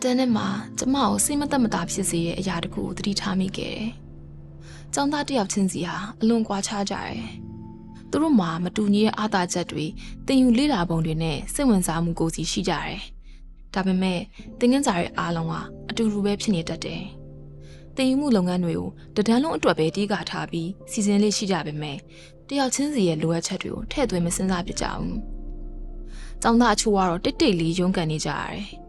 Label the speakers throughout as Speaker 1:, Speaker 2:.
Speaker 1: တန်းထဲမှာကျမကိုစိတ်မသက်မသာဖြစ်စေတဲ့အရာတခုကိုသတိထားမိခဲ့တယ်။ကျောင်းသားတစ်ယောက်ချင်းစီဟာအလွန်ကွာခြားကြတယ်။သူတို့မှာမတူညီတဲ့အားသာချက်တွေတင်ယူလေ့လာပုံတွေနဲ့စိတ်ဝင်စားမှုကိုစီရှိကြတယ်။ဒါပေမဲ့သင်ခန်းစာတွေအားလုံးကအတူတူပဲဖြစ်နေတတ်တယ်။တင်ယူမှုလုပ်ငန်းတွေကိုတဒန်းလုံးအတွက်ပဲတီးကထားပြီးစီစဉ်လေးရှိကြပေမဲ့တယောက်ချင်းစီရဲ့လိုအပ်ချက်တွေကိုထည့်သွင်းမစဉ်းစားပြကြဘူး။ကျောင်းသားအချို့ကတော့တိတ်တိတ်လေးရုန်းကန်နေကြရတယ်။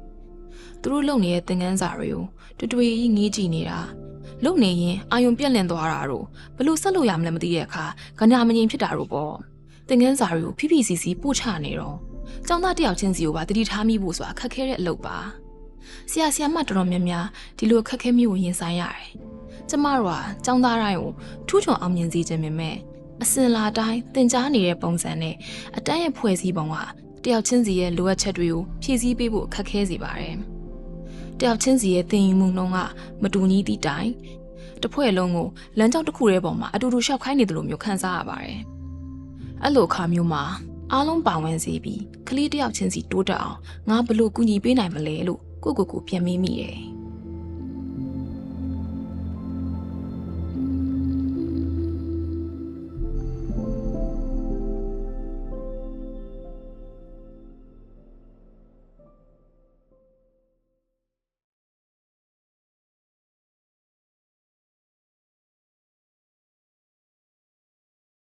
Speaker 1: သူတို့လုပ်နေတဲ့သင်ခန်းစာတွေကိုတွေ့ကြီးငေးကြည့်နေတာလုပ်နေရင်အာယုံပြက်လင့်သွားတာတို့ဘလို့ဆက်လို့ရမလဲမသိတဲ့အခါကညာမငြိမ်ဖြစ်တာတို့ပေါ့သင်ခန်းစာတွေကိုဖိဖိစီစီပို့ချနေတော့ကျောင်းသားတယောက်ချင်းစီကိုပါတတိထားမိဖို့ဆိုတာခက်ခဲတဲ့အလုပ်ပါဆရာမတော်တော်များများဒီလိုခက်ခဲမျိုးကိုရင်ဆိုင်ရတယ်ကျမတို့ကကျောင်းသားတိုင်းကိုထူးချွန်အောင်မြင်စေခြင်းပဲမဲ့အစင်လာတိုင်းသင်ကြားနေတဲ့ပုံစံနဲ့အတန်းရဲ့ဖွဲ့စည်းပုံကတယောက်ချင်းစီရဲ့လိုအပ်ချက်တွေကိုဖြည့်ဆည်းပေးဖို့ခက်ခဲစေပါတယ်တယောက်ချင်းစီရဲ့သင်ယူမှုနှုန်းကမတူညီသည့်တိုင်တစ်ဖွဲ့လုံးကိုလမ်းကြောင်းတစ်ခုရဲ့ပုံမှာအတူတူရှောက်ခိုင်းနေတယ်လို့မျိုးခန်းစားရပါတယ်။အဲ့လိုအခါမျိုးမှာအားလုံးပါဝင်စေပြီးကလေးတယောက်ချင်းစီတိုးတက်အောင်ငါဘလို့ကူညီပေးနိုင်မလဲလို့ကိုပြန်မေးမိတယ်။